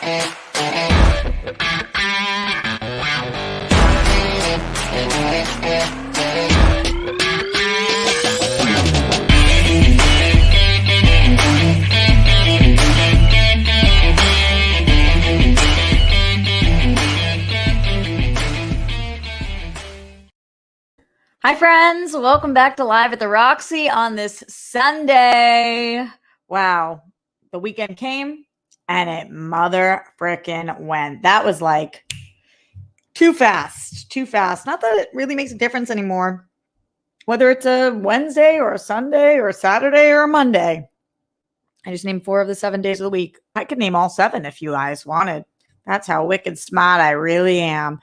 Hi, friends. Welcome back to Live at the Roxy on this Sunday. Wow. The weekend came and it mother frickin' went. That was like too fast. Not that it really makes a difference anymore, whether it's a Wednesday or a Sunday or a Saturday or a Monday. I just named 4 of the 7 days of the week. I could name all 7 if you guys wanted. That's how wicked smart I really am.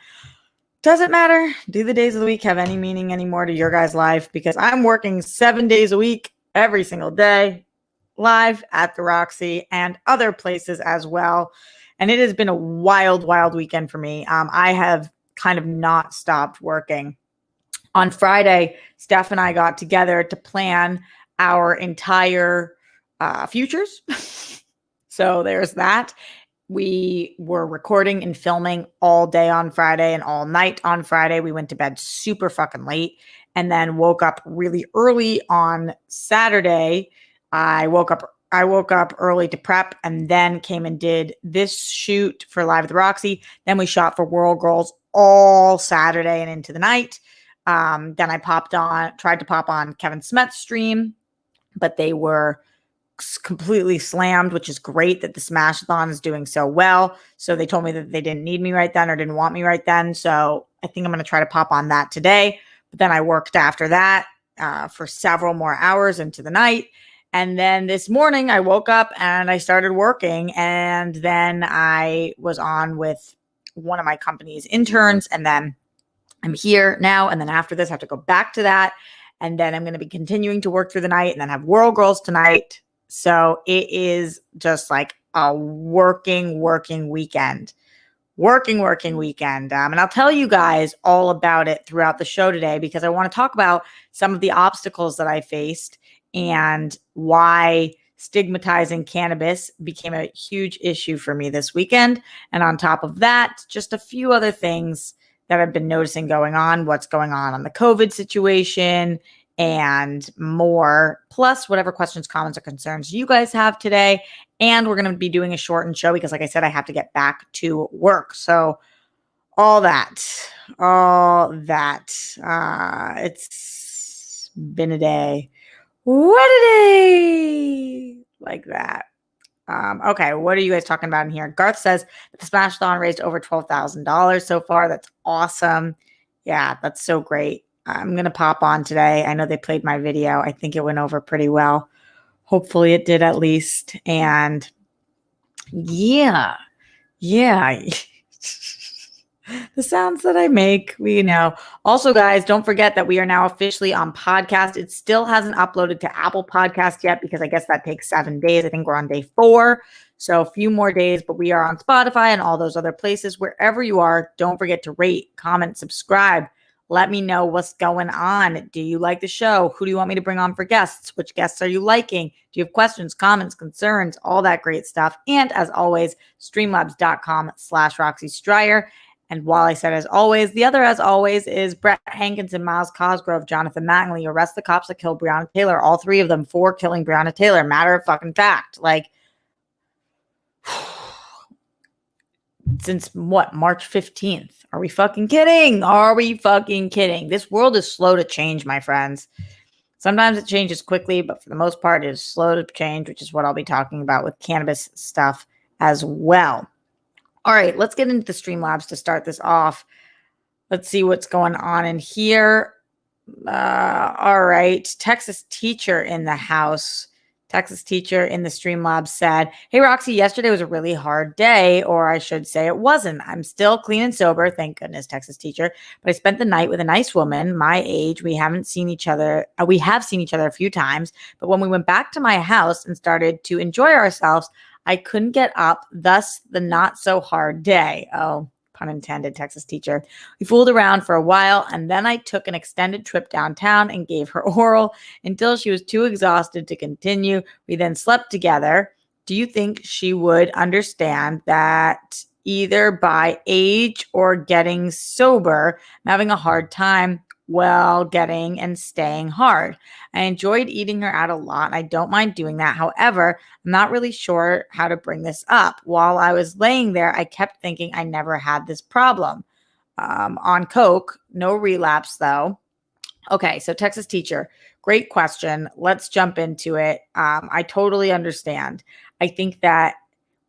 Doesn't matter. Do the days of the week have any meaning anymore to your guys' life? Because I'm working 7 days a week, every single day, live at the Roxy and other places as well. And it has been a wild, wild weekend for me. I have kind of not stopped working. On Friday, Steph and I got together to plan our entire futures. So there's that. We were recording and filming all day on Friday and all night on Friday. We went to bed super fucking late and then woke up really early on Saturday. I woke up early to prep and then came and did this shoot for Live at the Roxy. Then we shot for World Girls all Saturday and into the night. Then I tried to pop on Kevin Smith's stream, but they were completely slammed, which is great that the Smash-a-thon is doing so well. So they told me that they didn't need me right then or didn't want me right then. So I think I'm going to try to pop on that today. But then I worked after that for several more hours into the night. And then this morning I woke up and I started working. And then I was on with one of my company's interns. And then I'm here now. And then after this, I have to go back to that. And then I'm going to be continuing to work through the night and then have World Girls tonight. So it is just like a working weekend. And I'll tell you guys all about it throughout the show today because I want to talk about some of the obstacles that I faced and why stigmatizing cannabis became a huge issue for me this weekend. And on top of that, just a few other things that I've been noticing what's going on the COVID situation and more, plus whatever questions, comments, or concerns you guys have today. And we're going to be doing a shortened show because, like I said, I have to get back to work. So all that, it's been a day. What a day! Like that. Okay, what are you guys talking about in here? Garth says that the Smash-a-thon raised over $12,000 so far. That's awesome. Yeah, that's so great. I'm going to pop on today. I know they played my video. I think it went over pretty well. Hopefully it did at least. And yeah. The sounds that I make, we know. Also, guys, don't forget that we are now officially on podcast. It still hasn't uploaded to Apple Podcast yet because I guess that takes 7 days. I think we're on day 4. So a few more days, but we are on Spotify and all those other places. Wherever you are, don't forget to rate, comment, subscribe. Let me know what's going on. Do you like the show? Who do you want me to bring on for guests? Which guests are you liking? Do you have questions, comments, concerns, all that great stuff? And as always, streamlabs.com/Roxy Stryer. And while I said as always, the other as always is Brett Hankinson, Miles Cosgrove, Jonathan Mattingly, arrest the cops that killed Breonna Taylor. All 3 of them for killing Breonna Taylor. Matter of fucking fact. Like, since what, March 15th? Are we fucking kidding? This world is slow to change, my friends. Sometimes it changes quickly, but for the most part, it is slow to change, which is what I'll be talking about with cannabis stuff as well. All right, let's get into the Streamlabs to start this off. Let's see what's going on in here. All right, Texas teacher in the house. Texas teacher in the Streamlabs said, "Hey, Roxy, yesterday was a really hard day, or I should say it wasn't. I'm still clean and sober. Thank goodness, Texas teacher. But I spent the night with a nice woman my age. We have seen each other a few times. But when we went back to my house and started to enjoy ourselves, I couldn't get up, thus the not so hard day." Oh, pun intended, Texas teacher. "We fooled around for a while, and then I took an extended trip downtown and gave her oral until she was too exhausted to continue. We then slept together. Do you think she would understand that either by age or getting sober, I'm having a hard time while getting and staying hard? I enjoyed eating her out a lot. I don't mind doing that. However, I'm not really sure how to bring this up. While I was laying there, I kept thinking I never had this problem. On Coke, no relapse though. Okay, so Texas teacher, great question. Let's jump into it. I totally understand. I think that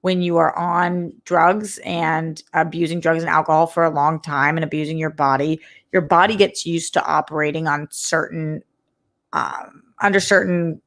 when you are on drugs and abusing drugs and alcohol for a long time and abusing your body gets used to operating on certain under certain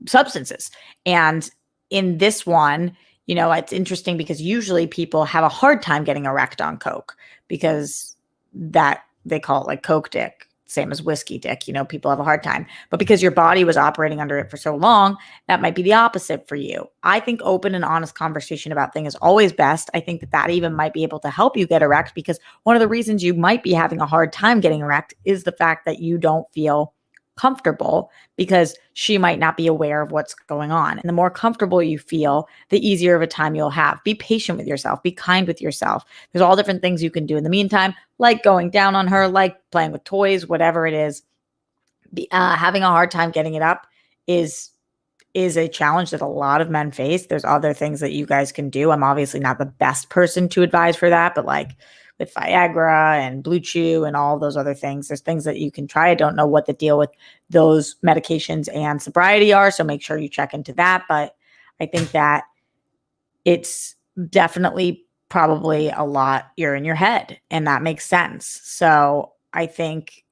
substances. And in this one, it's interesting because usually people have a hard time getting erect on Coke because that they call it like Coke dick, same as whiskey dick. People have a hard time. But because your body was operating under it for so long, that might be the opposite for you. I think open and honest conversation about things is always best. I think that even might be able to help you get erect because one of the reasons you might be having a hard time getting erect is the fact that you don't feel comfortable because she might not be aware of what's going on. And the more comfortable you feel, the easier of a time you'll have. Be patient with yourself. Be kind with yourself. There's all different things you can do in the meantime, like going down on her, like playing with toys, whatever it is. Having a hard time getting it up is a challenge that a lot of men face. There's other things that you guys can do. I'm obviously not the best person to advise for that, but like with Viagra and Blue Chew and all those other things, there's things that you can try. I don't know what the deal with those medications and sobriety are, so make sure you check into that. But I think that it's definitely probably a lot you're in your head, and that makes sense. So I think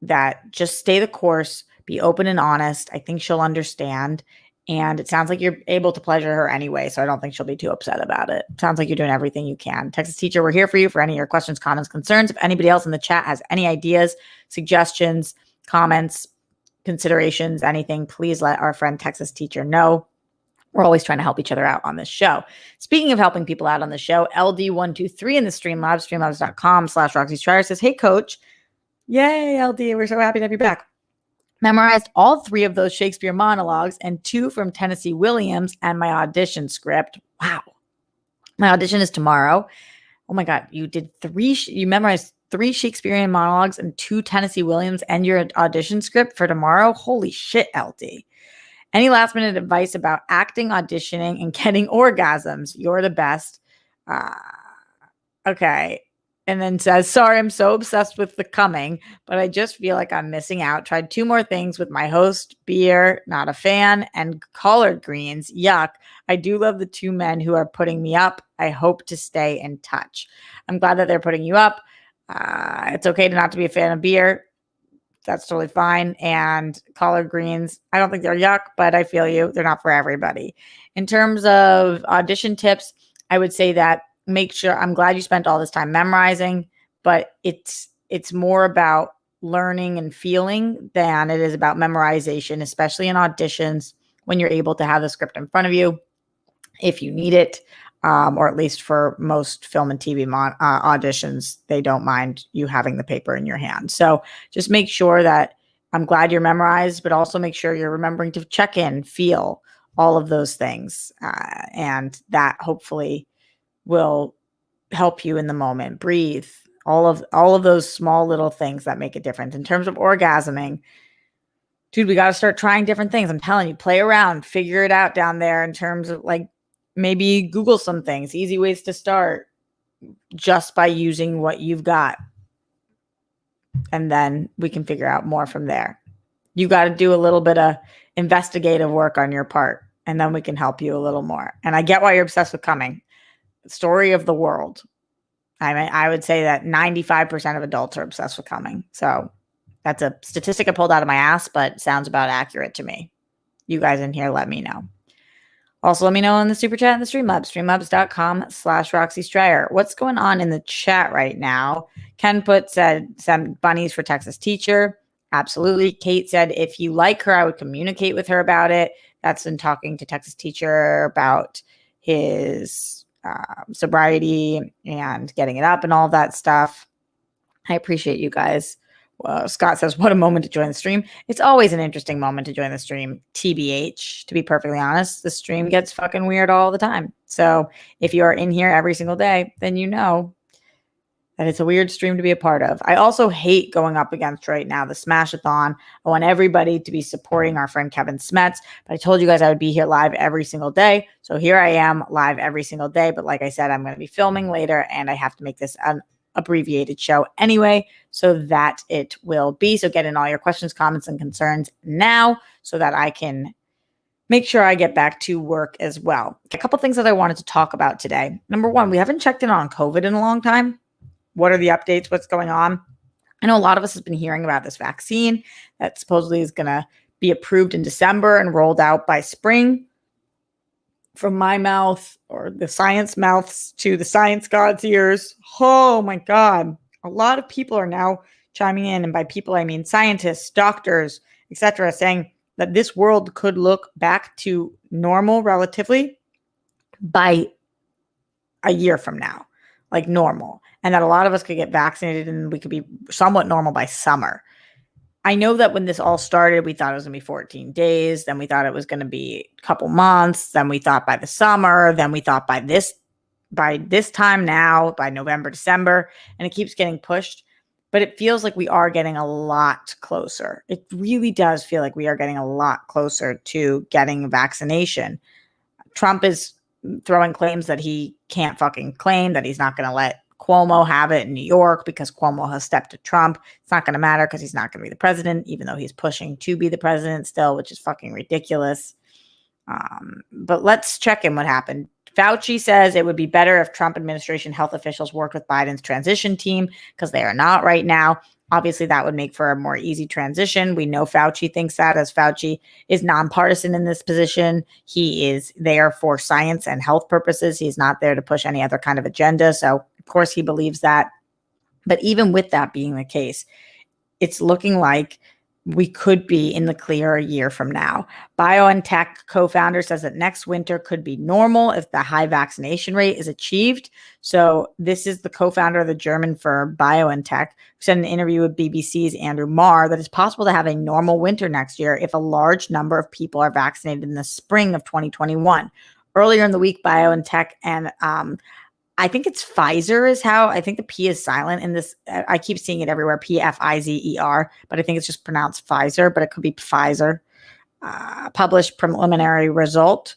that just stay the course, be open and honest. I think she'll understand. And it sounds like you're able to pleasure her anyway. So I don't think she'll be too upset about it. Sounds like you're doing everything you can. Texas teacher, we're here for you for any of your questions, comments, concerns. If anybody else in the chat has any ideas, suggestions, comments, considerations, anything, please let our friend Texas teacher know. We're always trying to help each other out on this show. Speaking of helping people out on the show, LD123 in the Streamlabs, streamlabs.com/Roxy Striar says, hey, coach. Yay, LD. We're so happy to have you back. Memorized all 3 of those Shakespeare monologues and 2 from Tennessee Williams and my audition script. Wow. My audition is tomorrow. Oh my God. You did 3, you memorized 3 Shakespearean monologues and 2 Tennessee Williams and your audition script for tomorrow. Holy shit, LD. Any last minute advice about acting, auditioning, and getting orgasms? You're the best. Okay. And then says, sorry, I'm so obsessed with the coming, but I just feel like I'm missing out. Tried 2 more things with my host, beer, not a fan, and collard greens. Yuck. I do love the 2 men who are putting me up. I hope to stay in touch. I'm glad that they're putting you up. It's okay to not to be a fan of beer. That's totally fine. And collard greens, I don't think they're yuck, but I feel you. They're not for everybody. In terms of audition tips, I would say that make sure, I'm glad you spent all this time memorizing, but it's more about learning and feeling than it is about memorization, especially in auditions when you're able to have the script in front of you if you need it, or at least for most film and TV auditions, they don't mind you having the paper in your hand. So just make sure that I'm glad you're memorized, but also make sure you're remembering to check in, feel all of those things, and that hopefully will help you in the moment. Breathe, all of those small little things that make a difference. In terms of orgasming, dude, we got to start trying different things. I'm telling you, play around, figure it out down there in terms of like maybe Google some things, easy ways to start just by using what you've got. And then we can figure out more from there. You got to do a little bit of investigative work on your part, and then we can help you a little more. And I get why you're obsessed with coming. Story of the world. I mean, I would say that 95% of adults are obsessed with coming. So that's a statistic I pulled out of my ass, but sounds about accurate to me. You guys in here, let me know. Also, let me know in the super chat in the Streamlabs, streamlabs.com/Roxy Striar. What's going on in the chat right now? Ken said, send bunnies for Texas teacher. Absolutely. Kate said, if you like her, I would communicate with her about it. That's been talking to Texas teacher about his sobriety and getting it up and all that stuff. I appreciate you guys Scott says, what a moment to join the stream. It's always an interesting moment to join the stream. TBH, to be perfectly honest, the stream gets fucking weird all the time. So if you are in here every single day, then you know that it's a weird stream to be a part of. I also hate going up against right now the Smash-a-thon. I want everybody to be supporting our friend Kevin Smets. But I told you guys I would be here live every single day. So here I am live every single day. But like I said, I'm going to be filming later and I have to make this an abbreviated show anyway, so that it will be. So get in all your questions, comments, and concerns now so that I can make sure I get back to work as well. A couple things that I wanted to talk about today. Number one, we haven't checked in on COVID in a long time. What are the updates? What's going on? I know a lot of us has been hearing about this vaccine that supposedly is going to be approved in December and rolled out by spring. From my mouth or the science mouths to the science god's ears. Oh my God. A lot of people are now chiming in. And by people, I mean scientists, doctors, etc., saying that this world could look back to normal relatively by a year from now, like normal. And that a lot of us could get vaccinated and we could be somewhat normal by summer. I know that when this all started, we thought it was going to be 14 days. Then we thought it was going to be a couple months. Then we thought by the summer. Then we thought by this time now, by November, December. And it keeps getting pushed. But it feels like we are getting a lot closer. It really does feel like we are getting a lot closer to getting vaccination. Trump is throwing claims that he can't fucking claim, that he's not going to let Cuomo have it in New York because Cuomo has stepped to Trump. It's not going to matter because he's not going to be the president, even though he's pushing to be the president still, which is fucking ridiculous. But let's check in what happened. Fauci says it would be better if Trump administration health officials worked with Biden's transition team because they are not right now. Obviously, that would make for a more easy transition. We know Fauci thinks that, as Fauci is nonpartisan in this position. He is there for science and health purposes. He's not there to push any other kind of agenda. So, of course, he believes that. But even with that being the case, it's looking like we could be in the clear a year from now. BioNTech co-founder says that next winter could be normal if the high vaccination rate is achieved. So this is the co-founder of the German firm BioNTech, who said in an interview with BBC's Andrew Marr that it's possible to have a normal winter next year if a large number of people are vaccinated in the spring of 2021. Earlier in the week, BioNTech and I think it's Pfizer is how, I think the P is silent in this. I keep seeing it everywhere, Pfizer, but I think it's just pronounced Pfizer, but it could be Pfizer. Published preliminary result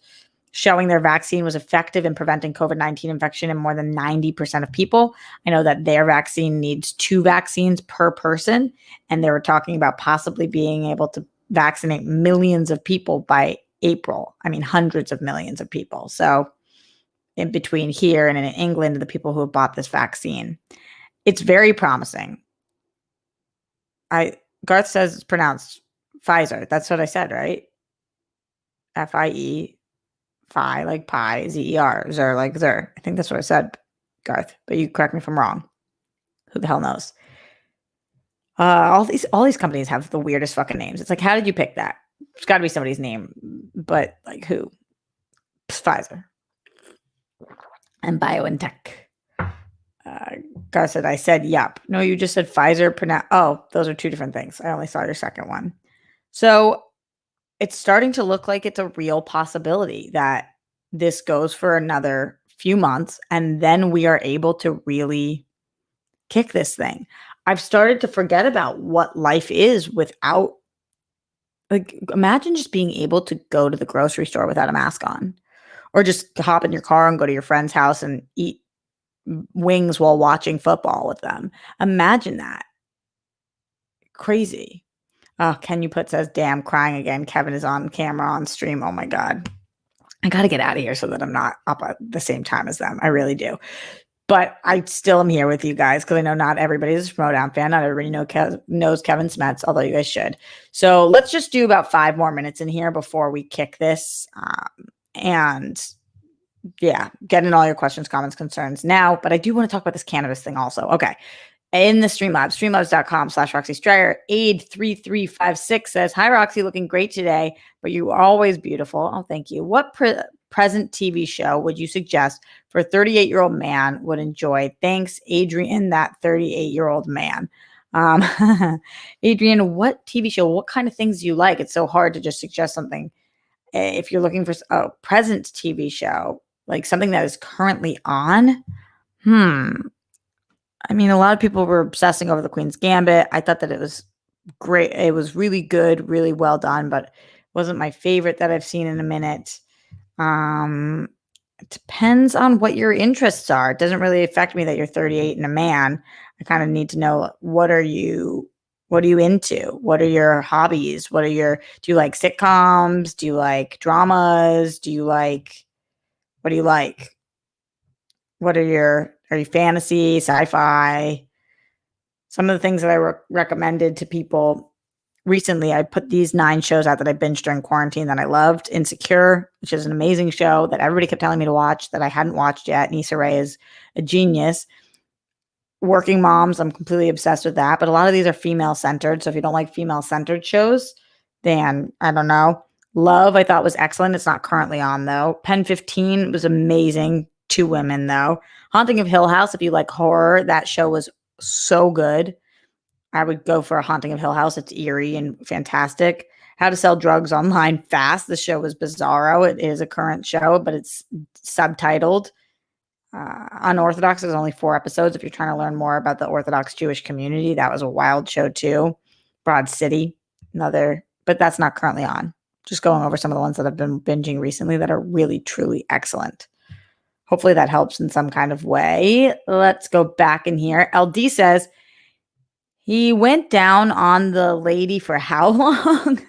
showing their vaccine was effective in preventing COVID-19 infection in more than 90% of people. I know that their vaccine needs 2 vaccines per person, and they were talking about possibly being able to vaccinate millions of people by April. I mean, hundreds of millions of people. So in between here and in England, the people who have bought this vaccine. It's very promising. Garth says it's pronounced Pfizer. That's what I said, right? F-I-E, Phi, like pie, Z-E-R, Zer, like Zer. I think that's what I said, Garth, but you correct me if I'm wrong. Who the hell knows? All these companies have the weirdest fucking names. It's like, how did you pick that? It's got to be somebody's name, but like who? It's Pfizer. And BioNTech. Garth said, I said, yup. No, you just said Pfizer. Oh, those are 2 different things. I only saw your second one. So it's starting to look like it's a real possibility that this goes for another few months and then we are able to really kick this thing. I've started to forget about what life is without, like, imagine just being able to go to the grocery store without a mask on. Or just hop in your car and go to your friend's house and eat wings while watching football with them. Imagine that. Crazy. Oh, Ken You Put says, damn, crying again. Kevin is on camera on stream. Oh my God. I got to get out of here so that I'm not up at the same time as them. I really do. But I still am here with you guys because I know not everybody is a Schmodown fan. Not everybody knows Kevin Smets, although you guys should. So let's just do about 5 more minutes in here before we kick this. And yeah, get in all your questions, comments, concerns now. But I do want to talk about this cannabis thing also. Okay. In the Streamlabs, streamlabs.com/Roxy Stryer, Aid3356 says, hi, Roxy, looking great today, but you are always beautiful. Oh, thank you. What present TV show would you suggest for a 38-year-old man would enjoy? Thanks, Adrian, that 38-year-old man. Um, Adrian, what TV show, what kind of things do you like? It's so hard to just suggest something. If you're looking for a present TV show, like something that is currently on, hmm. I mean, a lot of people were obsessing over the Queen's Gambit. I thought that it was great. It was really good, really well done, but wasn't my favorite that I've seen in a minute. It depends on what your interests are. It doesn't really affect me that you're 38 and a man. I kind of need to know what are you into? What are your hobbies? Do you like sitcoms? Do you like dramas? What do you like? Are you fantasy, sci-fi? Some of the things that I recommended to people recently, I put these 9 shows out that I binged during quarantine that I loved. Insecure, which is an amazing show that everybody kept telling me to watch that I hadn't watched yet. Issa Rae is a genius. Working Moms, I'm completely obsessed with that. But a lot of these are female-centered. So if you don't like female-centered shows, then I don't know. Love, I thought was excellent. It's not currently on, though. Pen 15 was amazing. 2 women, though. Haunting of Hill House, if you like horror, that show was so good. I would go for A Haunting of Hill House. It's eerie and fantastic. How to Sell Drugs Online Fast. The show was bizarro. It is a current show, but it's subtitled. Unorthodox is only 4 episodes. If you're trying to learn more about the Orthodox Jewish community, that was a wild show too. Broad City, another, but that's not currently on. Just going over some of the ones that I've been binging recently that are really, truly excellent. Hopefully that helps in some kind of way. Let's go back in here. LD says, he went down on the lady for how long?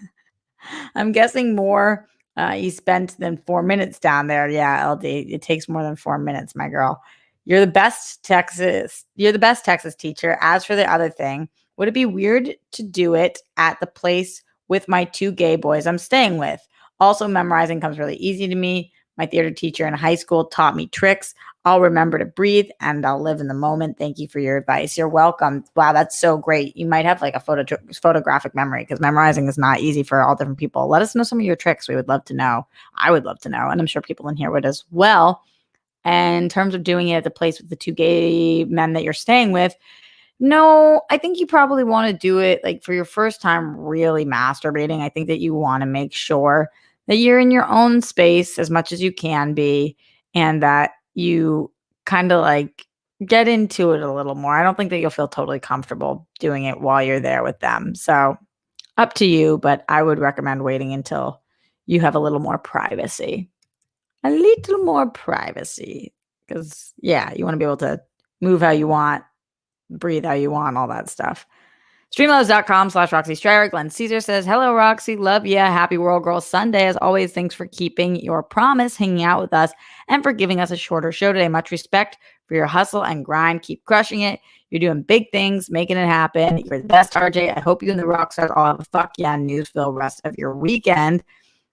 I'm guessing more. He spent than 4 minutes down there. Yeah, LD. It takes more than 4 minutes, my girl. You're the best Texas teacher. As for the other thing, would it be weird to do it at the place with my 2 gay boys I'm staying with? Also, memorizing comes really easy to me. My theater teacher in high school taught me tricks. I'll remember to breathe and I'll live in the moment. Thank you for your advice. You're welcome. Wow, that's so great. You might have like a photographic memory because memorizing is not easy for all different people. Let us know some of your tricks. We would love to know. I would love to know. And I'm sure people in here would as well. And in terms of doing it at the place with the 2 gay men that you're staying with, no, I think you probably want to do it like for your first time really masturbating. I think that you want to make sure that you're in your own space as much as you can be and that you kind of like get into it a little more. I don't think that you'll feel totally comfortable doing it while you're there with them. So up to you, but I would recommend waiting until you have a little more privacy. A little more privacy. Because, yeah, you want to be able to move how you want, breathe how you want, all that stuff. Streamlabs.com/Roxy Stryer. Glenn Caesar says, hello, Roxy. Love ya. Happy World Girl Sunday. As always, thanks for keeping your promise, hanging out with us, and for giving us a shorter show today. Much respect for your hustle and grind. Keep crushing it. You're doing big things, making it happen. You're the best, RJ. I hope you and the Rockstars all have a fuck yeah news-filled rest of your weekend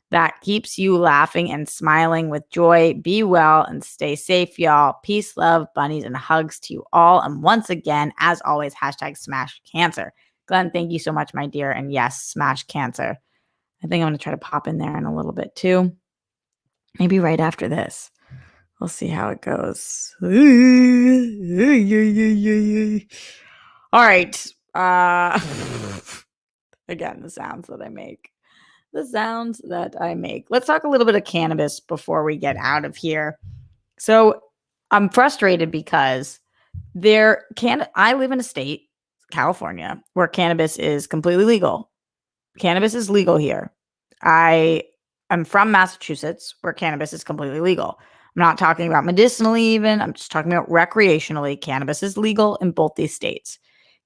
that keeps you laughing and smiling with joy. Be well and stay safe, y'all. Peace, love, bunnies, and hugs to you all. And once again, as always, #smash cancer. Glenn, thank you so much, my dear. And yes, smash cancer. I think I'm going to try to pop in there in a little bit too. Maybe right after this. We'll see how it goes. All right. Again, the sounds that I make. Let's talk a little bit of cannabis before we get out of here. So I'm frustrated because I live in a state, California, where cannabis is completely legal. Cannabis is legal here. I am from Massachusetts, where cannabis is completely legal. I'm not talking about medicinally even. I'm just talking about recreationally. Cannabis is legal in both these states.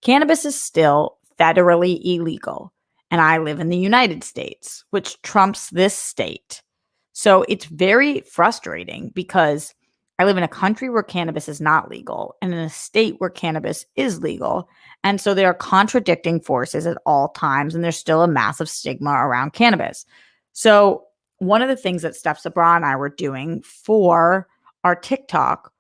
Cannabis is still federally illegal. And I live in the United States, which trumps this state. So it's very frustrating because I live in a country where cannabis is not legal and in a state where cannabis is legal. And so there are contradicting forces at all times, and there's still a massive stigma around cannabis. So one of the things that Steph Sabra and I were doing for our TikTok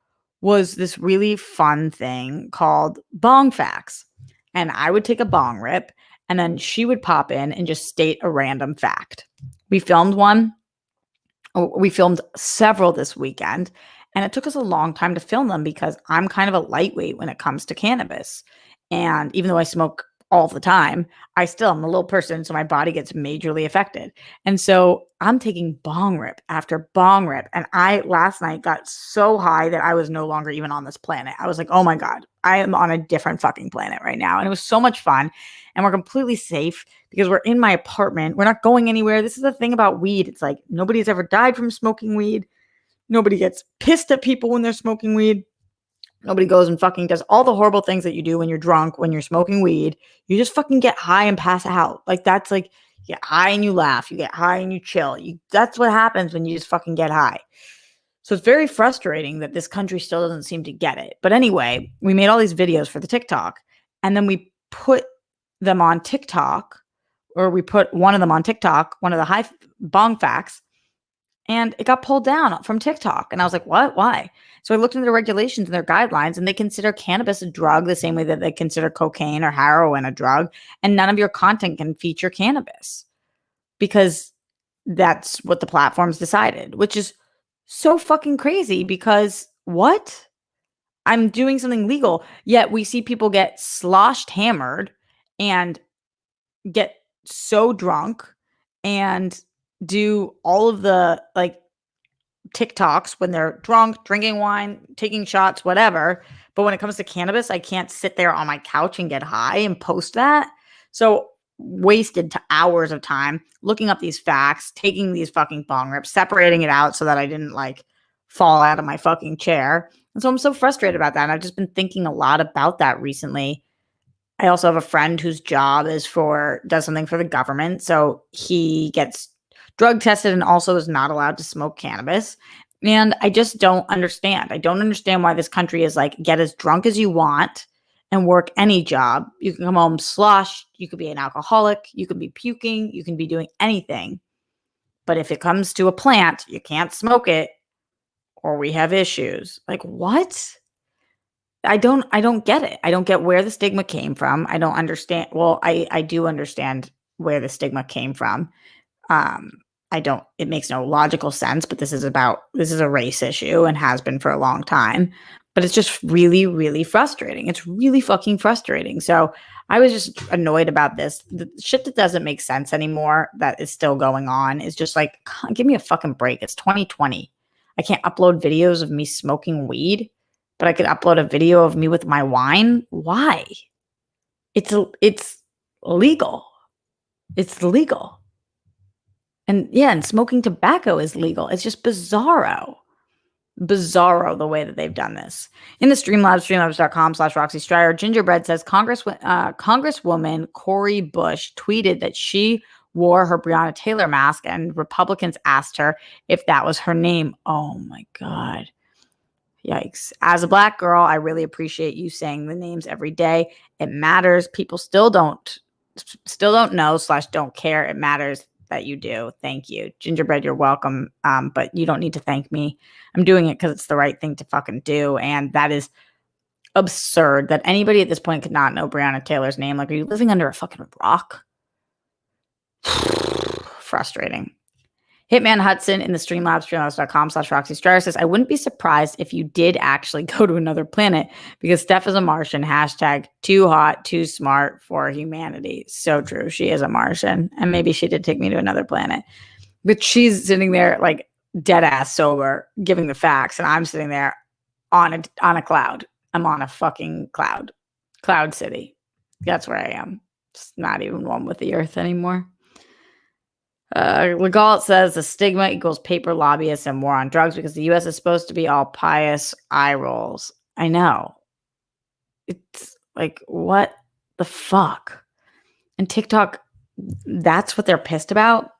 was this really fun thing called Bong Facts. And I would take a bong rip, and then she would pop in and just state a random fact. We filmed several this weekend, and it took us a long time to film them because I'm kind of a lightweight when it comes to cannabis. And even though I smoke all the time, I still am a little person, so my body gets majorly affected. And so I'm taking bong rip after bong rip. And I last night got so high that I was no longer even on this planet. I was like, oh my God, I am on a different fucking planet right now. And it was so much fun. And we're completely safe because we're in my apartment. We're not going anywhere. This is the thing about weed. It's like nobody's ever died from smoking weed. Nobody gets pissed at people when they're smoking weed. Nobody goes and fucking does all the horrible things that you do when you're drunk, when you're smoking weed. You just fucking get high and pass out. Like that's like you get high and you laugh. You get high and you chill. That's what happens when you just fucking get high. So it's very frustrating that this country still doesn't seem to get it. But anyway, we made all these videos for the TikTok and then we put them on TikTok, or we put one of them on TikTok, one of the high bong facts, and it got pulled down from TikTok. And I was like, what? Why? So I looked into the regulations and their guidelines, and they consider cannabis a drug the same way that they consider cocaine or heroin a drug. And none of your content can feature cannabis because that's what the platforms decided, which is so fucking crazy because what? I'm doing something legal, yet we see people get sloshed hammered and get so drunk and do all of the like TikToks when they're drunk, drinking wine, taking shots, whatever. But when it comes to cannabis, I can't sit there on my couch and get high and post that. So wasted hours of time looking up these facts, taking these fucking bong rips, separating it out so that I didn't like fall out of my fucking chair. And so I'm so frustrated about that. And I've just been thinking a lot about that recently. I also have a friend whose job does something for the government. So he gets drug tested and also is not allowed to smoke cannabis. And I just don't understand. I don't understand why this country is like, get as drunk as you want and work any job. You can come home sloshed. You could be an alcoholic. You could be puking. You can be doing anything. But if it comes to a plant, you can't smoke it or we have issues. Like what? I don't get it. I don't get where the stigma came from. I don't understand. Well, I do understand where the stigma came from. It makes no logical sense, but this is a race issue and has been for a long time. But it's just really, really frustrating. It's really fucking frustrating. So I was just annoyed about this. The shit that doesn't make sense anymore that is still going on is just like, give me a fucking break. It's 2020. I can't upload videos of me smoking weed, but I could upload a video of me with my wine. Why? It's legal. It's legal. And yeah, and smoking tobacco is legal. It's just bizarro the way that they've done this. In the Streamlabs, streamlabs.com/Roxy Stryer, Gingerbread says Congresswoman Cori Bush tweeted that she wore her Breonna Taylor mask and Republicans asked her if that was her name. Oh my God. Yikes. As a Black girl, I really appreciate you saying the names every day. It matters. People still don't know / don't care. It matters that you do. Thank you. Gingerbread, you're welcome. But you don't need to thank me. I'm doing it because it's the right thing to fucking do. And that is absurd that anybody at this point could not know Breonna Taylor's name. Like, are you living under a fucking rock? Frustrating. Hitman Hudson in the streamlabs.com/Roxy Stryer says, I wouldn't be surprised if you did actually go to another planet because Steph is a Martian. # too hot, too smart for humanity. So true. She is a Martian. And maybe she did take me to another planet. But she's sitting there like dead ass sober, giving the facts. And I'm sitting there on a cloud. I'm on a fucking cloud. Cloud City. That's where I am. It's not even one with the earth anymore. Legault says the stigma equals paper lobbyists and war on drugs because the U.S. is supposed to be all pious eye rolls. I know. It's like, what the fuck? And TikTok, that's what they're pissed about.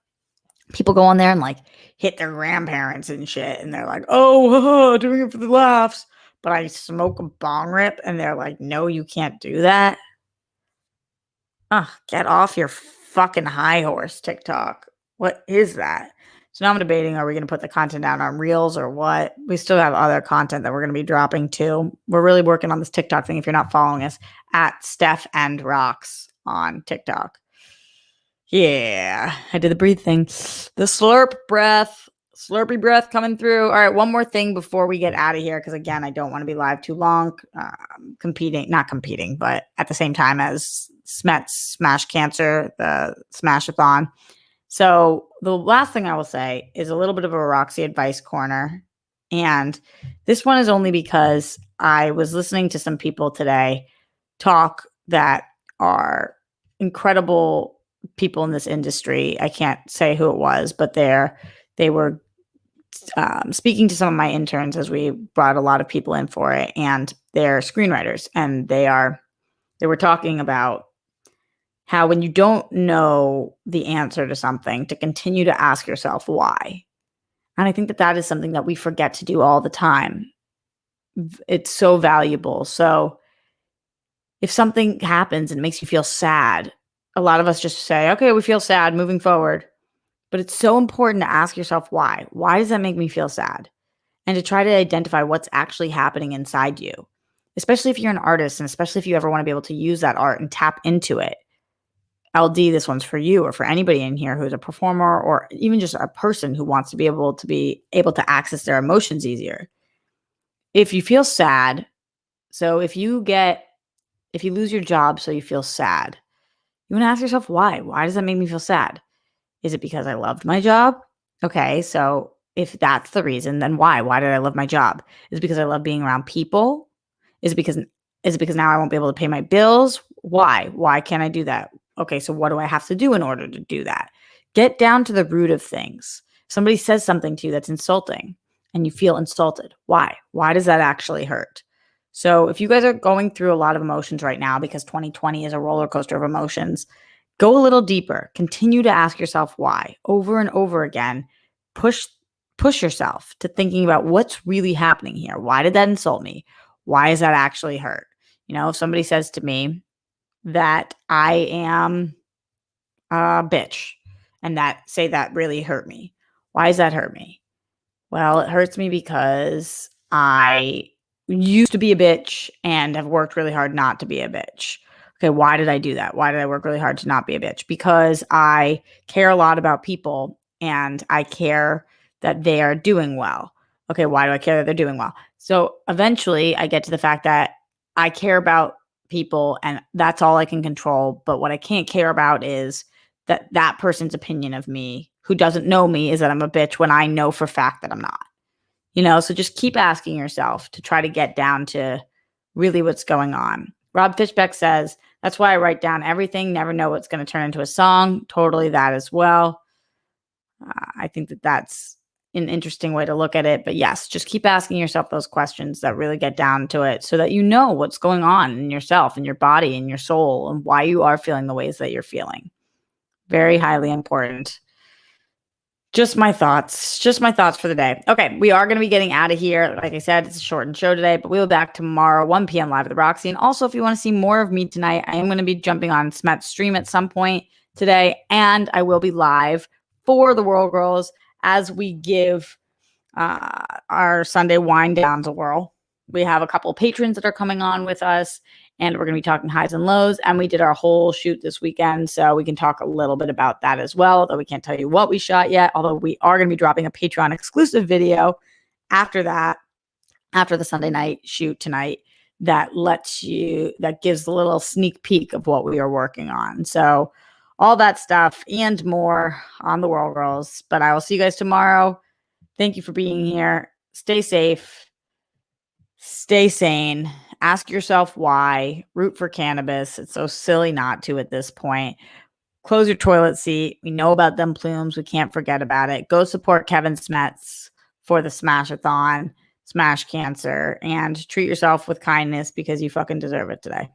People go on there and like hit their grandparents and shit. And they're like, oh, doing it for the laughs. But I smoke a bong rip and they're like, no, you can't do that. Get off your fucking high horse, TikTok. What is that? So now I'm debating, are we going to put the content down on Reels or what? We still have other content that we're going to be dropping too. We're really working on this TikTok thing. If you're not following us, at Steph and Rocks on TikTok. Yeah, I did the breathe thing. The slurp breath. Slurpy breath coming through. All right, one more thing before we get out of here, because again, I don't want to be live too long. Not competing, but at the same time as Smash Cancer, the Smash-a-thon. So the last thing I will say is a little bit of a Roxy advice corner. And this one is only because I was listening to some people today talk that are incredible people in this industry. I can't say who it was, but they were speaking to some of my interns as we brought a lot of people in for it, and they're screenwriters, and they were talking about how when you don't know the answer to something, to continue to ask yourself why. And I think that is something that we forget to do all the time. It's so valuable. So if something happens and makes you feel sad, a lot of us just say, okay, we feel sad, moving forward. But it's so important to ask yourself why. Why does that make me feel sad? And to try to identify what's actually happening inside you, especially if you're an artist, and especially if you ever want to be able to use that art and tap into it. LD, this one's for you or for anybody in here who's a performer or even just a person who wants to be able to access their emotions easier. If you feel sad, so if you lose your job, so you feel sad, you want to ask yourself why. Why does that make me feel sad? Is it because I loved my job? Okay, so if that's the reason, then why? Why did I love my job? Is it because I love being around people? Is it because now I won't be able to pay my bills? Why? Why can't I do that? Okay, so what do I have to do in order to do that? Get down to the root of things. Somebody says something to you that's insulting and you feel insulted. Why? Why does that actually hurt? So if you guys are going through a lot of emotions right now, because 2020 is a roller coaster of emotions, go a little deeper. Continue to ask yourself why over and over again. Push yourself to thinking about what's really happening here. Why did that insult me? Why does that actually hurt? If somebody says to me that I am a bitch and that really hurt me. Why does that hurt me? Well, it hurts me because I used to be a bitch and have worked really hard not to be a bitch. Okay, why did I do that? Why did I work really hard to not be a bitch? Because I care a lot about people and I care that they are doing well. Okay, why do I care that they're doing well? So eventually I get to the fact that I care about people and that's all I can control. But what I can't care about is that person's opinion of me who doesn't know me is that I'm a bitch when I know for a fact that I'm not. So just keep asking yourself to try to get down to really what's going on. Rob Fishbeck says, that's why I write down everything, never know what's going to turn into a song. Totally that as well. I think that's an interesting way to look at it. But yes, just keep asking yourself those questions that really get down to it so that you know what's going on in yourself, in your body, in your soul, and why you are feeling the ways that you're feeling. Very highly important. Just my thoughts for the day. Okay, we are going to be getting out of here. Like I said, it's a shortened show today, but we'll be back tomorrow, 1 p.m. live at the Roxy. And also, if you want to see more of me tonight, I am going to be jumping on Smet's stream at some point today, and I will be live for the World Girls as we give our Sunday wind downs a whirl. We have a couple of patrons that are coming on with us, and we're going to be talking highs and lows. And we did our whole shoot this weekend, so we can talk a little bit about that as well, although we can't tell you what we shot yet, although we are going to be dropping a Patreon exclusive video after that, after the Sunday night shoot tonight, that gives a little sneak peek of what we are working on. So all that stuff and more on the World Girls. But I will see you guys tomorrow. Thank you for being here. Stay safe. Stay sane. Ask yourself why. Root for cannabis. It's so silly not to at this point. Close your toilet seat. We know about them plumes. We can't forget about it. Go support Kevin Smets for the Smash-a-thon, Smash Cancer, and treat yourself with kindness because you fucking deserve it today.